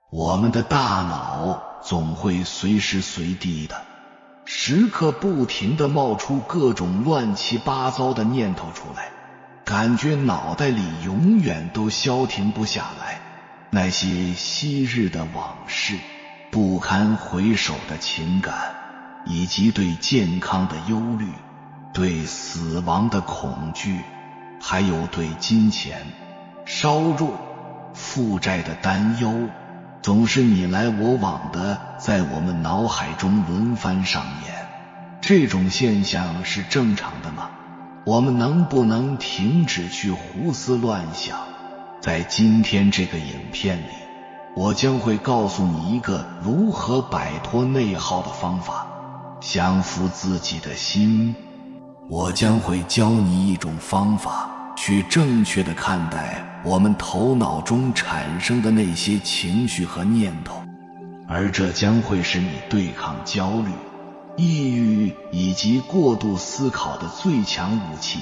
我们的大脑总会随时随地的时刻不停地冒出各种乱七八糟的念头出来，感觉脑袋里永远都消停不下来。那些昔日的往事，不堪回首的情感，以及对健康的忧虑，对死亡的恐惧，还有对金钱、烧肉、负债的担忧，总是你来我往的在我们脑海中轮番上演。这种现象是正常的吗？我们能不能停止去胡思乱想？在今天这个影片里，我将会告诉你一个如何摆脱内耗的方法，降服自己的心。我将会教你一种方法，去正确地看待我们头脑中产生的那些情绪和念头，而这将会是你对抗焦虑、抑郁以及过度思考的最强武器。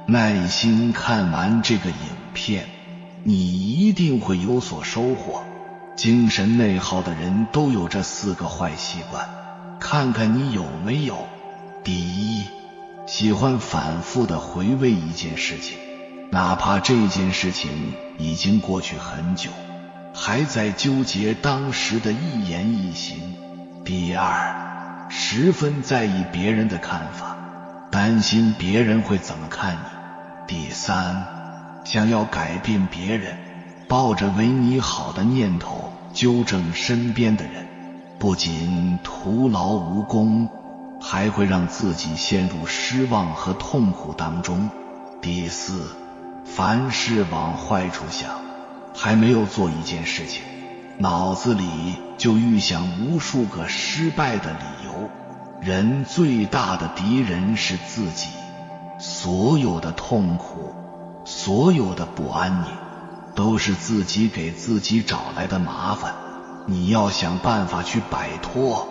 耐心看完这个影片，你一定会有所收获。精神内耗的人都有这4个坏习惯，看看你有没有。第一，喜欢反复地回味一件事情，哪怕这件事情已经过去很久，还在纠结当时的一言一行。第二，十分在意别人的看法，担心别人会怎么看你。第三，想要改变别人，抱着为你好的念头纠正身边的人，不仅徒劳无功，还会让自己陷入失望和痛苦当中。第四，凡事往坏处想，还没有做一件事情，脑子里就预想无数个失败的理由。人最大的敌人是自己，所有的痛苦，所有的不安宁，都是自己给自己找来的麻烦。你要想办法去摆脱，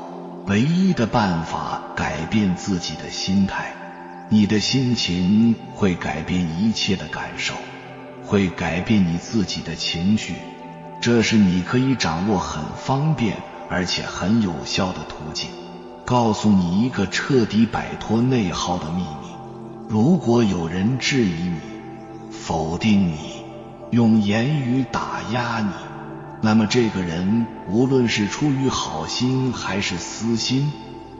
唯一的办法改变自己的心态。你的心情会改变一切的感受，会改变你自己的情绪，这是你可以掌握很方便而且很有效的途径。告诉你一个彻底摆脱内耗的秘密，如果有人质疑你、否定你，用言语打压你，那么这个人无论是出于好心还是私心，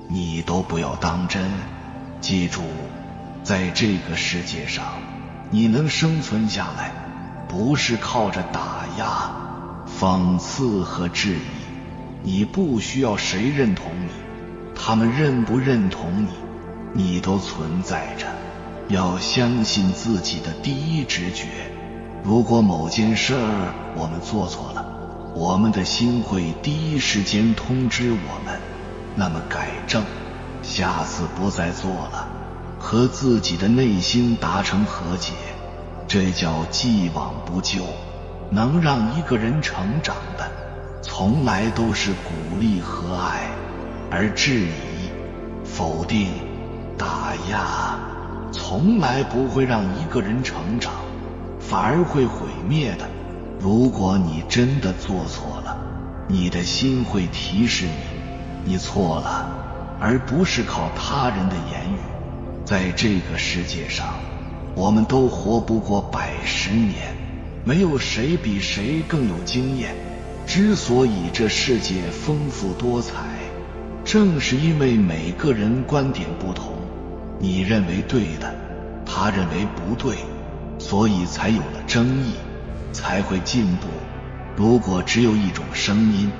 你都不要当真。记住，在这个世界上，你能生存下来，不是靠着打压、讽刺和质疑。你不需要谁认同你，他们认不认同你，你都存在着。要相信自己的第一直觉。如果某件事儿我们做错了，我们的心会第一时间通知我们，那么改正，下次不再做了，和自己的内心达成和解，这叫既往不咎。能让一个人成长的，从来都是鼓励和爱，而质疑、否定、打压，从来不会让一个人成长，反而会毁灭的。如果你真的做错了，你的心会提示你错了，而不是靠他人的言语。在这个世界上，我们都活不过110年，没有谁比谁更有经验。之所以这世界丰富多彩，正是因为每个人观点不同，你认为对的，他认为不对，所以才有了争议，才会进步。如果只有一种声音，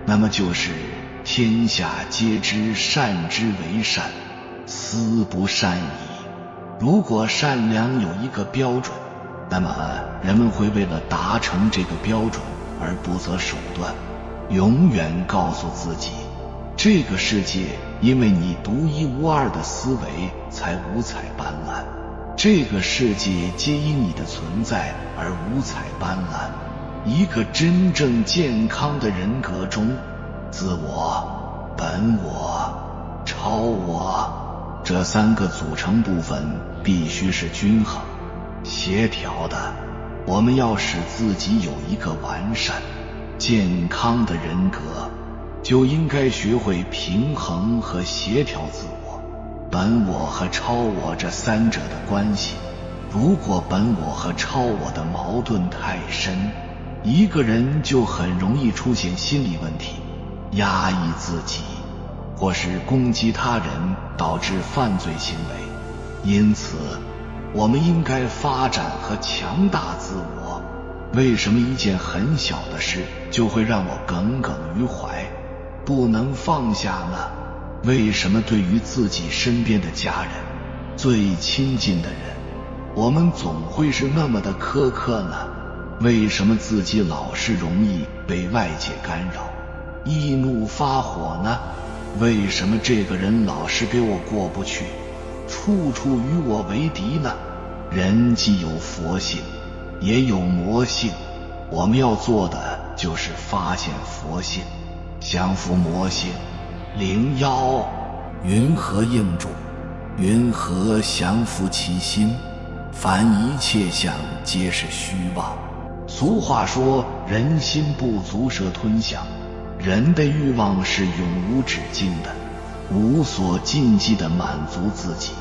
那么就是天下皆知善之为善，斯不善已。如果善良有一个标准，那么人们会为了达成这个标准而不择手段，永远告诉自己，这个世界因为你独一无二的思维才五彩斑斓，这个世界皆因你的存在而五彩斑斓。一个真正健康的人格中，自我、本我、超我这3个组成部分必须是均衡、协调的。我们要使自己有一个完善、健康的人格就应该学会平衡和协调自我、本我和超我这三者的关系。如果本我和超我的矛盾太深，一个人就很容易出现心理问题，压抑自己，或是攻击他人，导致犯罪行为。因此，我们应该发展和强大自我。为什么一件很小的事就会让我耿耿于怀，不能放下呢？为什么对于自己身边的家人、最亲近的人，我们总会是那么的苛刻呢？为什么自己老是容易被外界干扰，易怒发火呢？为什么这个人老是给我过不去，处处与我为敌呢？人既有佛性，也有魔性，我们要做的就是发现佛性，降服魔性。灵妖云何应主？云何降服其心？凡一切相，皆是虚妄。俗话说，人心不足蛇吞象。人的欲望是永无止境的，无所禁忌地满足自己，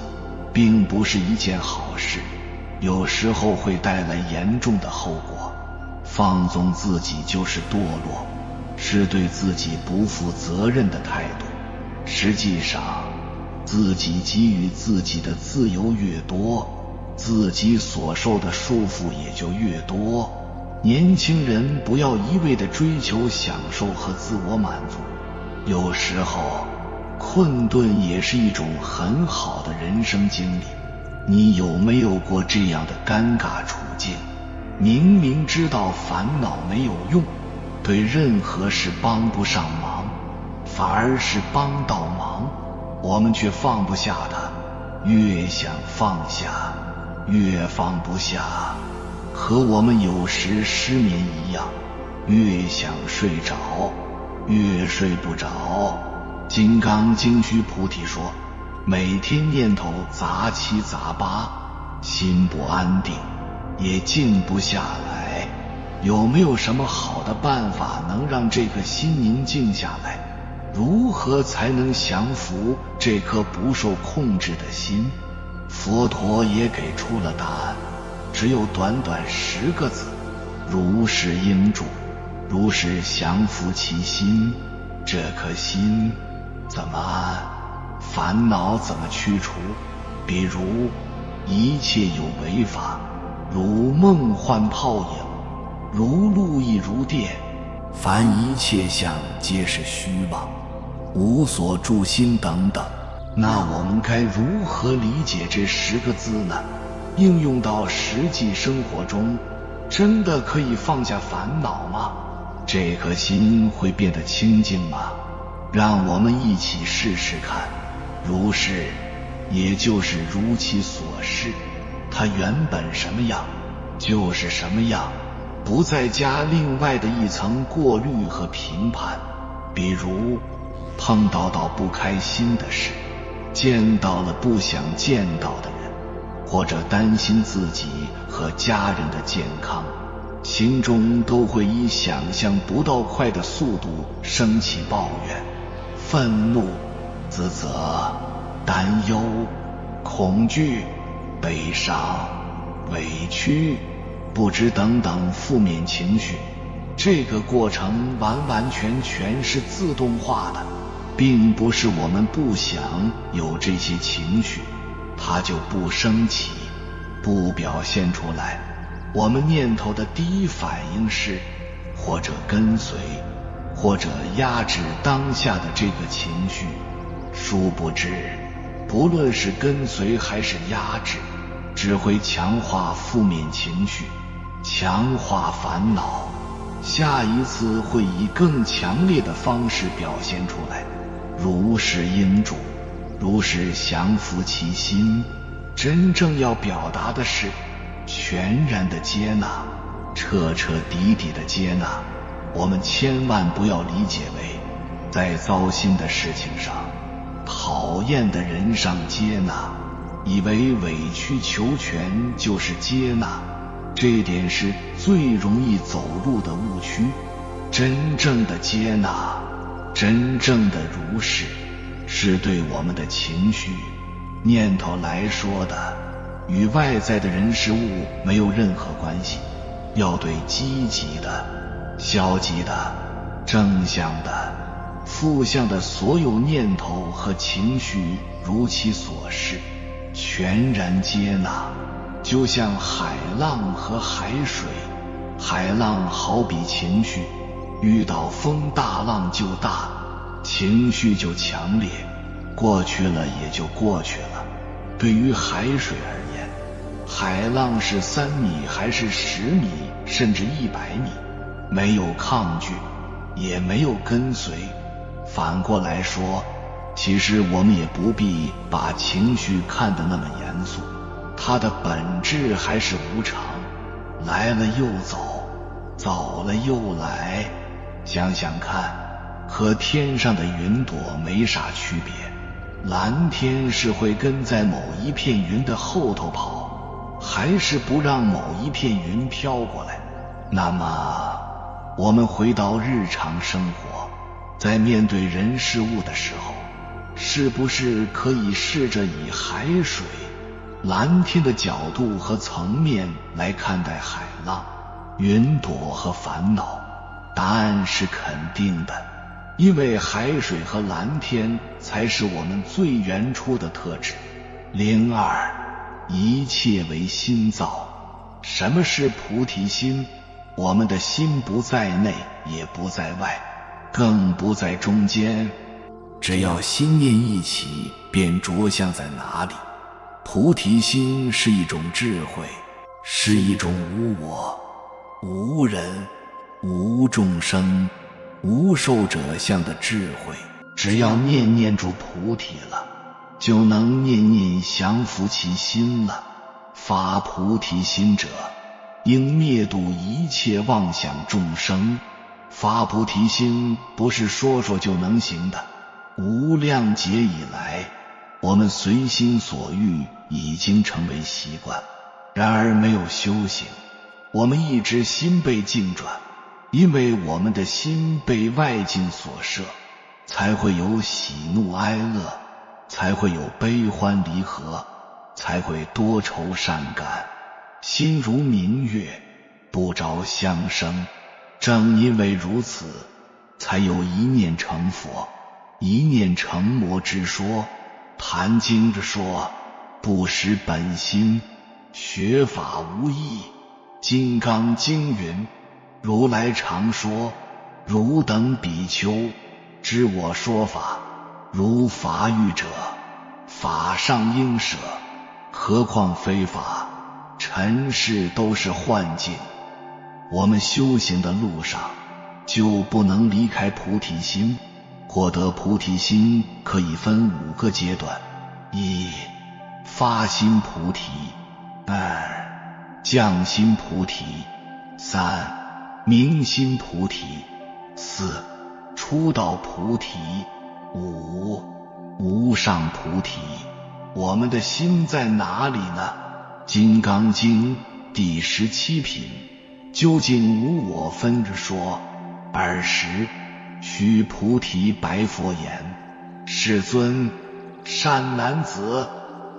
并不是一件好事，有时候会带来严重的后果。放纵自己就是堕落，是对自己不负责任的态度。实际上，自己给予自己的自由越多，自己所受的束缚也就越多。年轻人不要一味地追求享受和自我满足，有时候困顿也是一种很好的人生经历。你有没有过这样的尴尬处境？明明知道烦恼没有用，对任何事帮不上忙，反而是帮倒忙，我们却放不下它，越想放下越放不下，和我们有时失眠一样，越想睡着越睡不着。金刚经须菩提说，每天念头杂七杂八，心不安定，也静不下来。有没有什么好的办法能让这颗心宁静下来？如何才能降服这颗不受控制的心？佛陀也给出了答案，只有短短10个字：如是应住，如是降服其心。这颗心怎么安？烦恼怎么驱除？比如一切有为法，如梦幻泡影，如露亦如电，凡一切相，皆是虚妄，无所住心等等。那我们该如何理解这10个字呢？应用到实际生活中，真的可以放下烦恼吗？这颗心会变得清净吗？让我们一起试试看。如是，也就是如其所示，它原本什么样就是什么样，不再加另外的一层过滤和评判。比如碰到不开心的事，见到了不想见到的人，或者担心自己和家人的健康，心中都会以想象不到快的速度升起抱怨、愤怒、自责、担忧、恐惧、悲伤、委屈、不知等等负面情绪。这个过程完全是自动化的，并不是我们不想有这些情绪，它就不升起，不表现出来。我们念头的第一反应是或者跟随，或者压制当下的这个情绪。殊不知，不论是跟随还是压制，只会强化负面情绪，强化烦恼，下一次会以更强烈的方式表现出来。如是应住，如是降服其心。真正要表达的是全然的接纳，彻彻底底的接纳。我们千万不要理解为在糟心的事情上、讨厌的人上接纳，以为委曲求全就是接纳，这点是最容易走入的误区。真正的接纳，真正的如是，是对我们的情绪、念头来说的，与外在的人事物没有任何关系。要对积极的、消极的、正向的、负向的所有念头和情绪如其所是，全然接纳，就像海浪和海水。海浪好比情绪，遇到风大浪就大，情绪就强烈，过去了也就过去了。对于海水而言，海浪是3米还是10米甚至100米，没有抗拒，也没有跟随。反过来说，其实我们也不必把情绪看得那么严肃，它的本质还是无常，来了又走，走了又来。想想看，和天上的云朵没啥区别。蓝天是会跟在某一片云的后头跑，还是不让某一片云飘过来？那么我们回到日常生活，在面对人事物的时候，是不是可以试着以海水、蓝天的角度和层面来看待海浪、云朵和烦恼？答案是肯定的，因为海水和蓝天才是我们最原初的特质。02，一切为心造。什么是菩提心？我们的心不在内，也不在外，更不在中间，只要心念一起，便着相在哪里。菩提心是一种智慧，是一种无我、无人、无众生、无受者相的智慧。只要念念住菩提了，就能念念降伏其心了。发菩提心者，应灭度一切妄想众生。发菩提心不是说说就能行的。无量劫以来，我们随心所欲已经成为习惯，然而没有修行。我们一直心被境转，因为我们的心被外境所摄，才会有喜怒哀乐，才会有悲欢离合，才会多愁善感。心如明月，不着相生。正因为如此，才有一念成佛，一念成魔之说。坛经之说，不识本心，学法无益。金刚经云，如来常说，汝等比丘，知我说法，如法语者，法上应舍，何况非法？尘世都是幻境。我们修行的路上，就不能离开菩提心。获得菩提心可以分5个阶段： 1. 发心菩提； 2. 降心菩提； 3. 明心菩提； 4. 出道菩提； 5. 无上菩提。我们的心在哪里呢？金刚经第17品，究竟无我分之说。20，须菩提白佛言：世尊，善男子、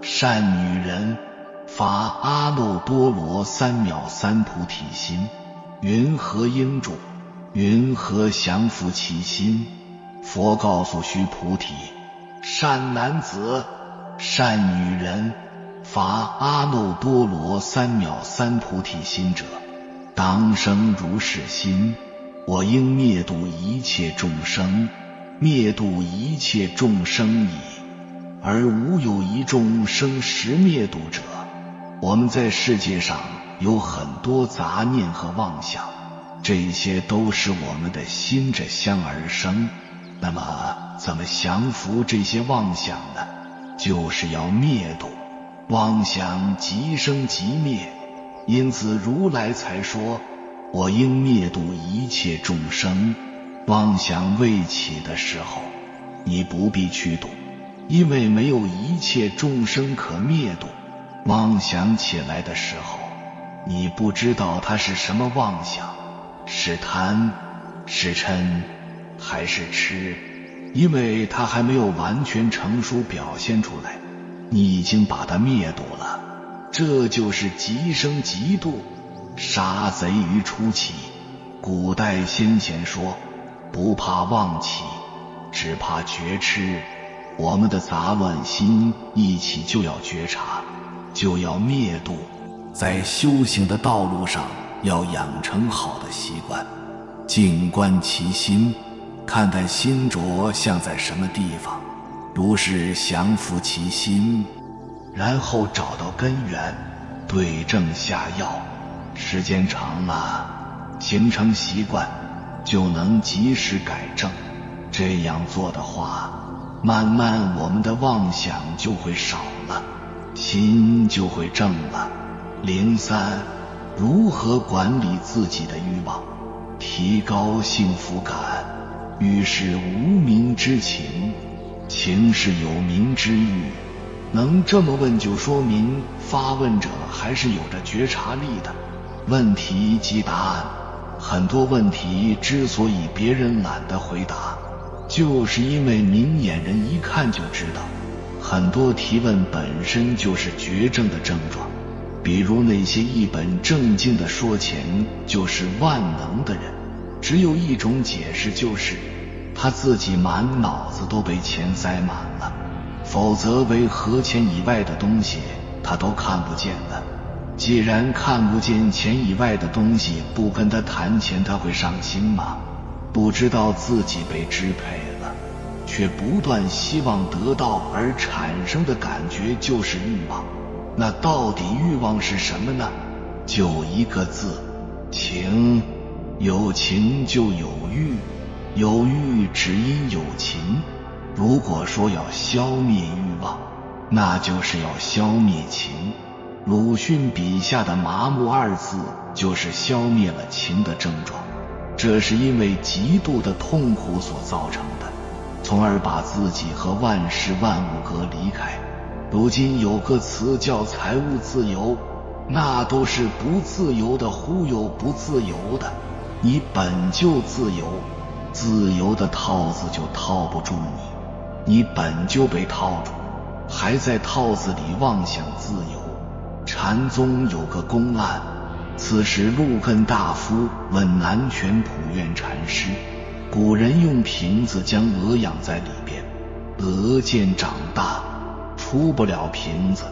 善女人发阿耨多罗三藐三菩提心，云何应住？云何降伏其心？佛告诉须菩提：善男子、善女人发阿耨多罗三藐三菩提心者，当生如是心。我应灭度一切众生，灭度一切众生矣，而无有一众生实灭度者。我们在世界上有很多杂念和妄想，这些都是我们的心着相而生。那么怎么降服这些妄想呢？就是要灭度。妄想即生即灭，因此如来才说，我应灭度一切众生。妄想未起的时候，你不必去度，因为没有一切众生可灭度。妄想起来的时候，你不知道它是什么妄想，是贪、是嗔还是痴，因为它还没有完全成熟表现出来，你已经把它灭度了。这就是极生极度，杀贼于初期。古代先贤说，不怕妄起，只怕觉痴。我们的杂乱心一起就要觉察，就要灭度。在修行的道路上，要养成好的习惯，静观其心，看看心着像在什么地方，如是降伏其心，然后找到根源，对症下药。时间长了，形成习惯，就能及时改正。这样做的话，慢慢我们的妄想就会少了，心就会正了。03，如何管理自己的欲望，提高幸福感？欲是无名之情，情是有名之欲。能这么问，就说明发问者还是有着觉察力的。问题即答案，很多问题之所以别人懒得回答，就是因为明眼人一看就知道，很多提问本身就是绝症的症状。比如那些一本正经的说钱就是万能的人，只有一种解释，就是他自己满脑子都被钱塞满了，否则为何钱以外的东西他都看不见了。既然看不见钱以外的东西，不跟他谈钱他会上心吗？不知道自己被支配了，却不断希望得到而产生的感觉就是欲望。那到底欲望是什么呢？就一个字，情。有情就有欲，有欲只因有情。如果说要消灭欲望，那就是要消灭情。鲁迅笔下的麻木二字就是消灭了情的症状，这是因为极度的痛苦所造成的，从而把自己和万事万物隔离开。如今有个词叫财务自由，那都是不自由的忽悠不自由的。你本就自由，自由的套子就套不住你，你本就被套住，还在套子里妄想自由。禅宗有个公案，此时陆艮大夫问南拳普愿禅师，古人用瓶子将鹅养在里边，鹅渐长大出不了瓶子，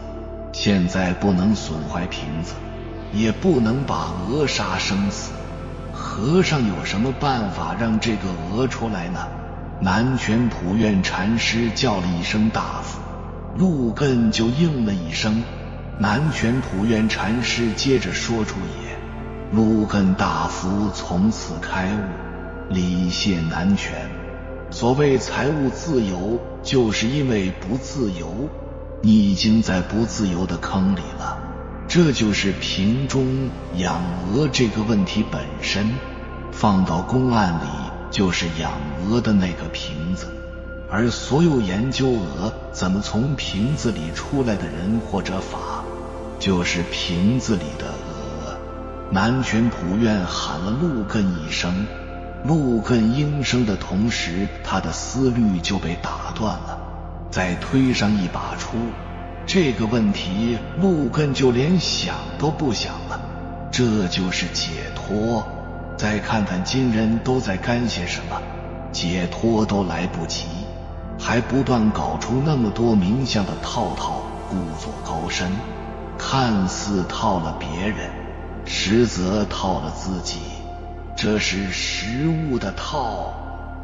现在不能损坏瓶子，也不能把鹅杀生死，和尚有什么办法让这个鹅出来呢？南拳普愿禅师叫了一声大夫，陆艮就应了一声。南拳普愿禅师接着说出也，陆艮大夫从此开悟，礼谢南拳。所谓财务自由，就是因为不自由，你已经在不自由的坑里了。这就是瓶中养鹅这个问题本身，放到公案里就是养鹅的那个瓶子。而所有研究鹅怎么从瓶子里出来的人或者法，就是瓶子里的鹅。南拳普愿喊了陆艮一声，陆艮应声的同时，他的思虑就被打断了。再推上一把出，这个问题陆艮就连想都不想了，这就是解脱。再看看今人都在干些什么，解脱都来不及，还不断搞出那么多名相的套，故作高深，看似套了别人，实则套了自己，这是实物的套。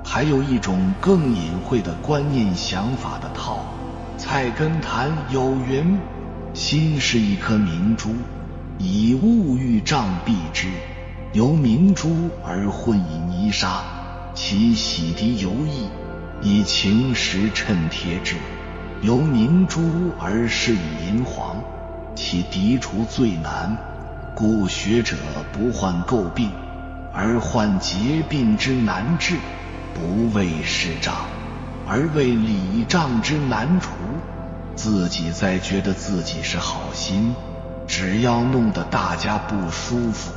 还有一种更隐晦的观念想法的套。菜根谭有云，心是一颗明珠，以物欲障蔽之，由明珠而混以泥沙，其洗涤尤易，以情石衬贴之，由明珠而饰以银黄，其涤除最难。故学者不患垢病，而患结病之难治，不为是障，而为理障之难除。自己在觉得自己是好心，只要弄得大家不舒服，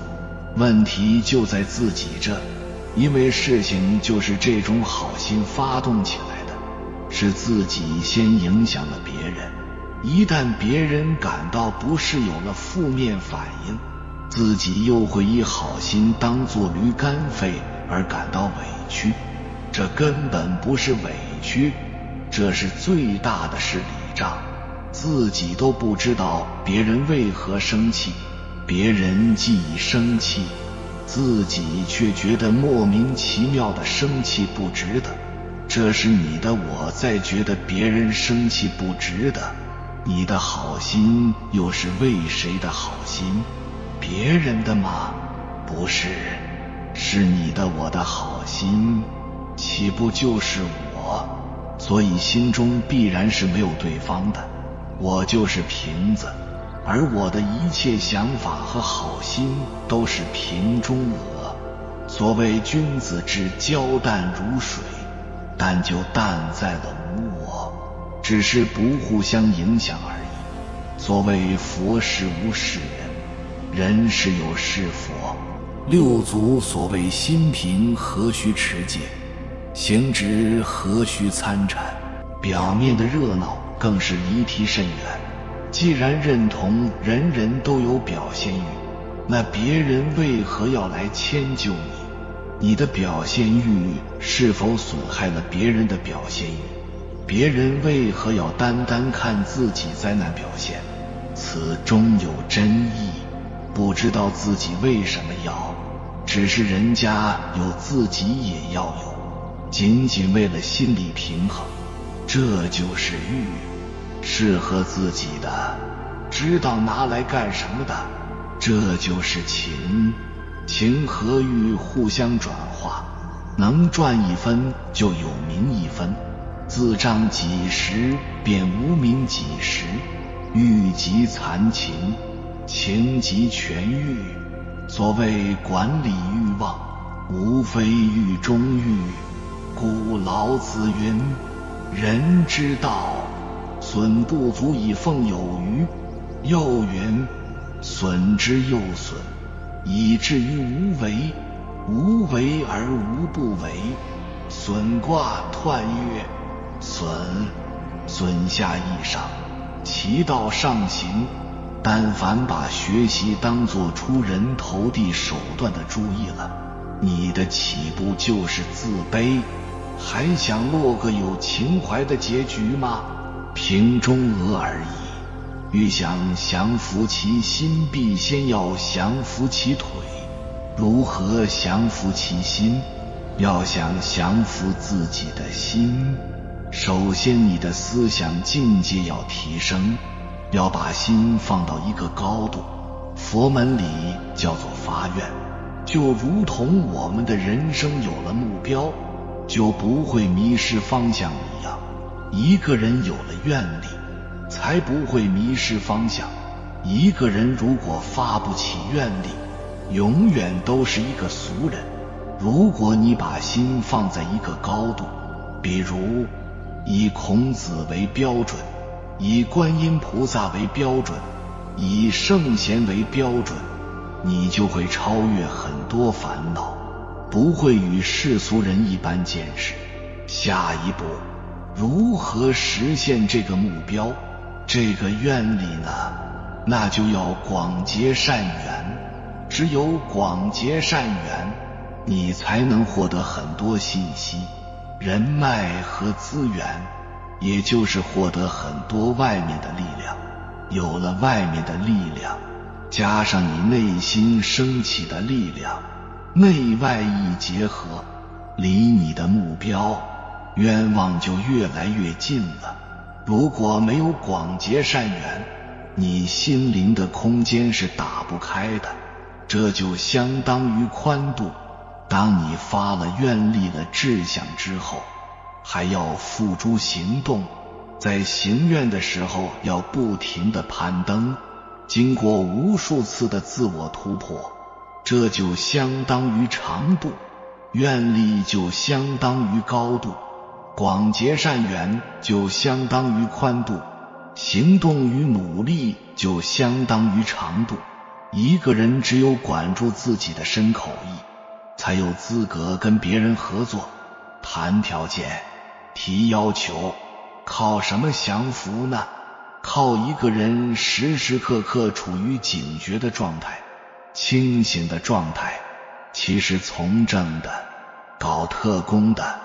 问题就在自己这。因为事情就是这种好心发动起来的，是自己先影响了别人，一旦别人感到不适有了负面反应，自己又会以好心当作驴肝肺而感到委屈。这根本不是委屈，这是最大的是礼仗，自己都不知道别人为何生气，别人既已生气，自己却觉得莫名其妙的生气不值得。这是你的我在觉得别人生气不值得，你的好心又是为谁的好心？别人的吗？不是，是你的我的好心，岂不就是我？所以心中必然是没有对方的，我就是瓶子，而我的一切想法和好心都是瓶中鹅。所谓君子之交淡如水，但就淡在了无我，只是不互相影响而已。所谓佛是无是人，人是有是佛。六祖所谓心平何须持戒，行直何须参禅。表面的热闹更是离题甚远。既然认同人人都有表现欲，那别人为何要来迁就你？你的表现欲是否损害了别人的表现欲？别人为何要单单看自己灾难表现？此中有真意，不知道自己为什么要，只是人家有自己也要有，仅仅为了心理平衡。这就是欲，适合自己的，知道拿来干什么的，这就是情。情和欲互相转化，能赚一分就有名一分，自仗几时便无名几时。欲即残情，情即全欲。所谓管理欲望，无非欲中欲。故老子云：人之道，损不足以奉有余。又云：损之又损，以至于无为。无为而无不为。损卦彖曰：损下益上，其道上行。但凡把学习当作出人头地手段的主意了，你的起步就是自卑。还想落个有情怀的结局吗？瓶中鹅而已。欲想降服其心，必先要降服其腿。如何降服其心？要想降服自己的心，首先你的思想境界要提升，要把心放到一个高度。佛门里叫做发愿，就如同我们的人生有了目标，就不会迷失方向一样。一个人有了愿力，才不会迷失方向。一个人如果发不起愿力，永远都是一个俗人。如果你把心放在一个高度，比如以孔子为标准，以观音菩萨为标准，以圣贤为标准，你就会超越很多烦恼，不会与世俗人一般见识。下一步，如何实现这个目标，这个愿力呢？那就要广结善缘。只有广结善缘，你才能获得很多信息、人脉和资源，也就是获得很多外面的力量。有了外面的力量，加上你内心升起的力量，内外一结合，离你的目标愿望就越来越近了。如果没有广结善缘，你心灵的空间是打不开的，这就相当于宽度。当你发了愿力了志向之后，还要付诸行动，在行愿的时候要不停地攀登，经过无数次的自我突破，这就相当于长度，愿力就相当于高度，广结善缘就相当于宽度，行动与努力就相当于长度。一个人只有管住自己的身口意，才有资格跟别人合作，谈条件，提要求。靠什么降服呢？靠一个人时时刻刻处于警觉的状态，清醒的状态。其实从政的，搞特工的，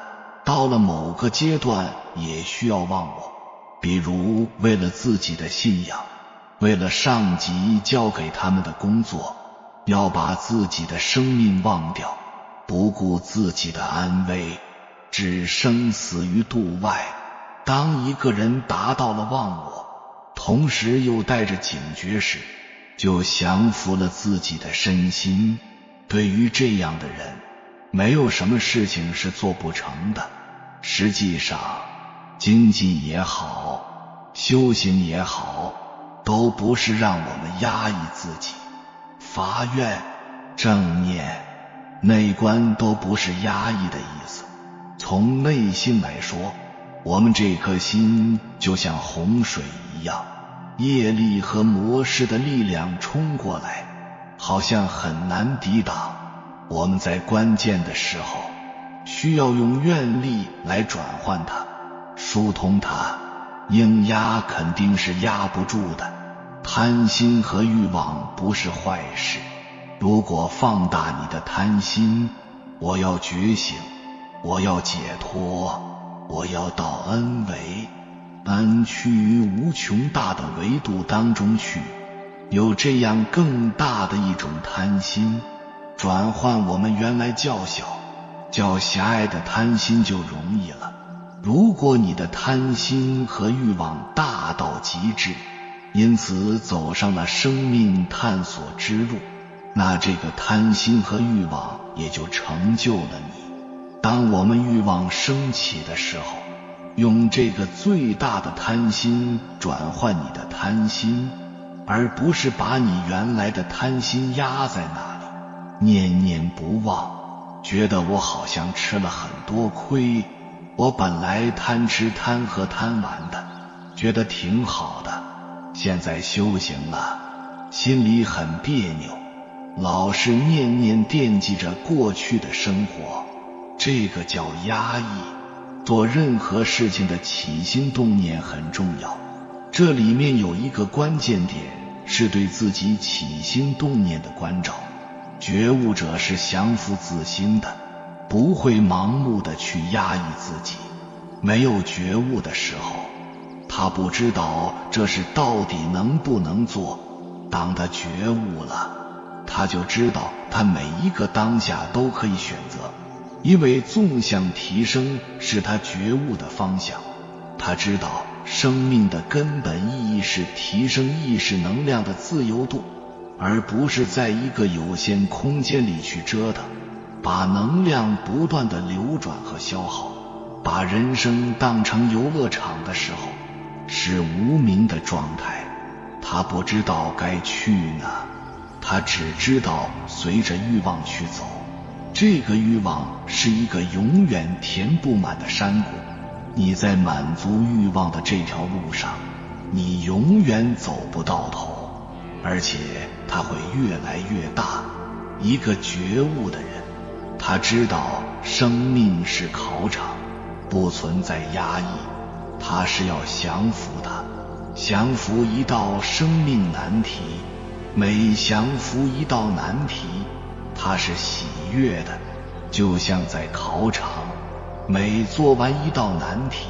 到了某个阶段也需要忘我。比如为了自己的信仰，为了上级交给他们的工作，要把自己的生命忘掉，不顾自己的安危，置生死于度外。当一个人达到了忘我，同时又带着警觉时，就降服了自己的身心。对于这样的人，没有什么事情是做不成的。实际上，经济也好，修行也好，都不是让我们压抑自己。发愿、正念、内观都不是压抑的意思。从内心来说，我们这颗心就像洪水一样，业力和魔识的力量冲过来，好像很难抵挡。我们在关键的时候，需要用愿力来转换它，疏通它。硬压肯定是压不住的。贪心和欲望不是坏事，如果放大你的贪心，我要觉醒，我要解脱，我要到恩维，安趋于无穷大的维度当中去，有这样更大的一种贪心，转换我们原来较小、较狭隘的贪心就容易了。如果你的贪心和欲望大到极致，因此走上了生命探索之路，那这个贪心和欲望也就成就了你。当我们欲望升起的时候，用这个最大的贪心转换你的贪心，而不是把你原来的贪心压在那里，念念不忘，觉得我好像吃了很多亏，我本来贪吃贪喝贪玩的，觉得挺好的，现在修行了，心里很别扭，老是念念惦记着过去的生活，这个叫压抑。做任何事情的起心动念很重要，这里面有一个关键点，是对自己起心动念的关照。觉悟者是降服自心的，不会盲目的去压抑自己。没有觉悟的时候，他不知道这事到底能不能做。当他觉悟了，他就知道他每一个当下都可以选择，因为纵向提升是他觉悟的方向。他知道生命的根本意义是提升意识能量的自由度，而不是在一个有限空间里去折腾，把能量不断的流转和消耗。把人生当成游乐场的时候，是无明的状态。他不知道该去哪，他只知道随着欲望去走。这个欲望是一个永远填不满的山谷，你在满足欲望的这条路上，你永远走不到头，而且它会越来越大。一个觉悟的人，他知道生命是考场，不存在压抑，他是要降服的。降服一道生命难题，每降服一道难题，它是喜悦的。就像在考场，每做完一道难题，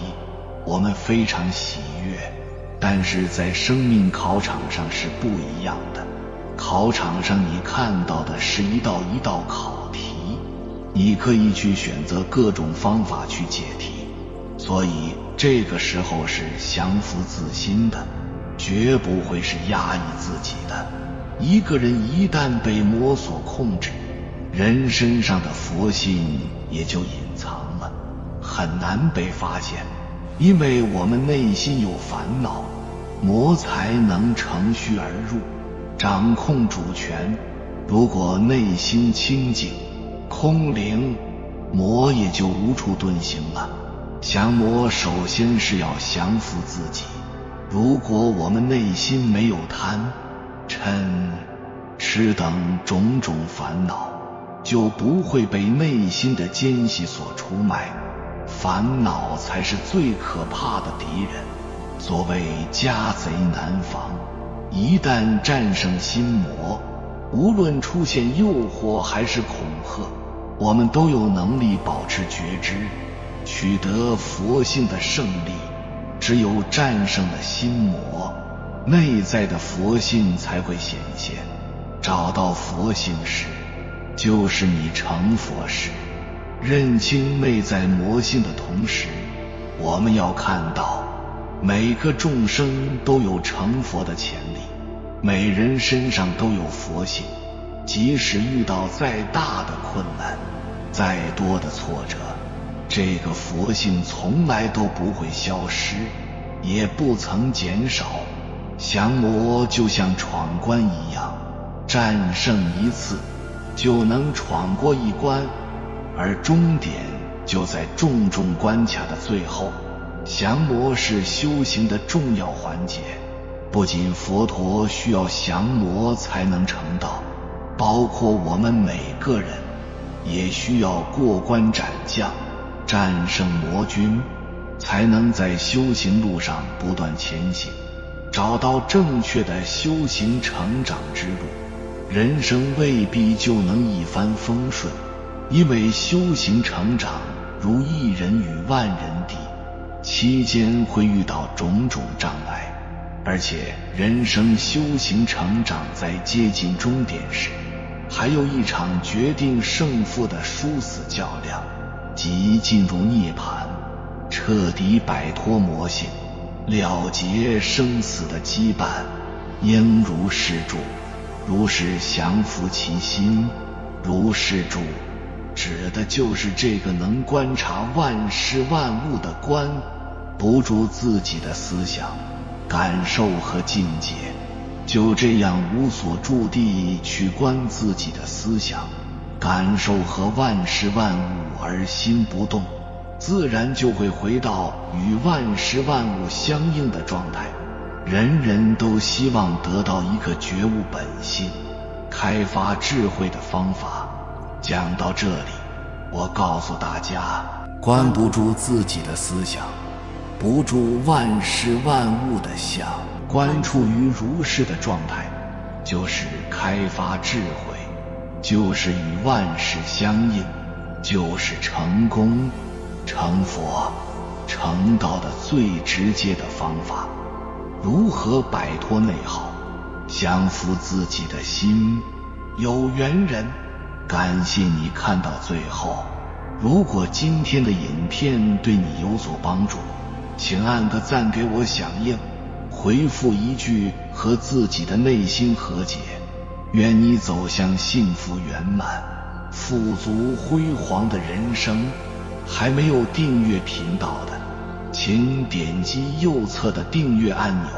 我们非常喜悦，但是在生命考场上是不一样的。考场上你看到的是一道一道考题，你可以去选择各种方法去解题，所以这个时候是降服自心的，绝不会是压抑自己的。一个人一旦被魔所控制，人身上的佛性也就隐藏了，很难被发现。因为我们内心有烦恼，魔才能乘虚而入，掌控主权。如果内心清净空灵，魔也就无处遁形了。降魔首先是要降服自己。如果我们内心没有贪、嗔、痴等种种烦恼，就不会被内心的奸细所出卖。烦恼才是最可怕的敌人。所谓家贼难防，一旦战胜心魔，无论出现诱惑还是恐吓，我们都有能力保持觉知，取得佛性的胜利。只有战胜了心魔，内在的佛性才会显现。找到佛性时，就是你成佛时。认清内在魔性的同时，我们要看到每个众生都有成佛的潜力，每人身上都有佛性。即使遇到再大的困难，再多的挫折，这个佛性从来都不会消失，也不曾减少。降魔就像闯关一样，战胜一次就能闯过一关，而终点就在重重关卡的最后。降魔是修行的重要环节，不仅佛陀需要降魔才能成道，包括我们每个人也需要过关斩将，战胜魔军，才能在修行路上不断前行，找到正确的修行成长之路。人生未必就能一帆风顺，因为修行成长如一人与万人敌，期间会遇到种种障碍。而且人生修行成长在接近终点时，还有一场决定胜负的殊死较量，即进入涅槃，彻底摆脱魔性，了结生死的羁绊。应如是住，如是降伏其心。如是住指的就是这个能观察万事万物的观，不住自己的思想、感受和境界，就这样无所住地去观自己的思想、感受和万事万物而心不动，自然就会回到与万事万物相应的状态。人人都希望得到一个觉悟本性、开发智慧的方法。讲到这里，我告诉大家，关不住自己的思想，不住万事万物的相，关处于如是的状态，就是开发智慧，就是与万事相应，就是成功、成佛、成道的最直接的方法。如何摆脱内耗，降服自己的心？有缘人，感谢你看到最后。如果今天的影片对你有所帮助，请按个赞给我响应，回复一句和自己的内心和解。愿你走向幸福圆满、富足辉煌的人生。还没有订阅频道的，请点击右侧的订阅按钮，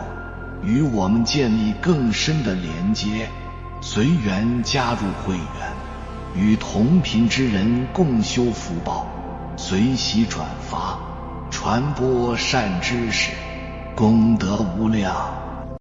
与我们建立更深的连接。随缘加入会员，与同频之人共修福报，随喜转发，传播善知识，功德无量。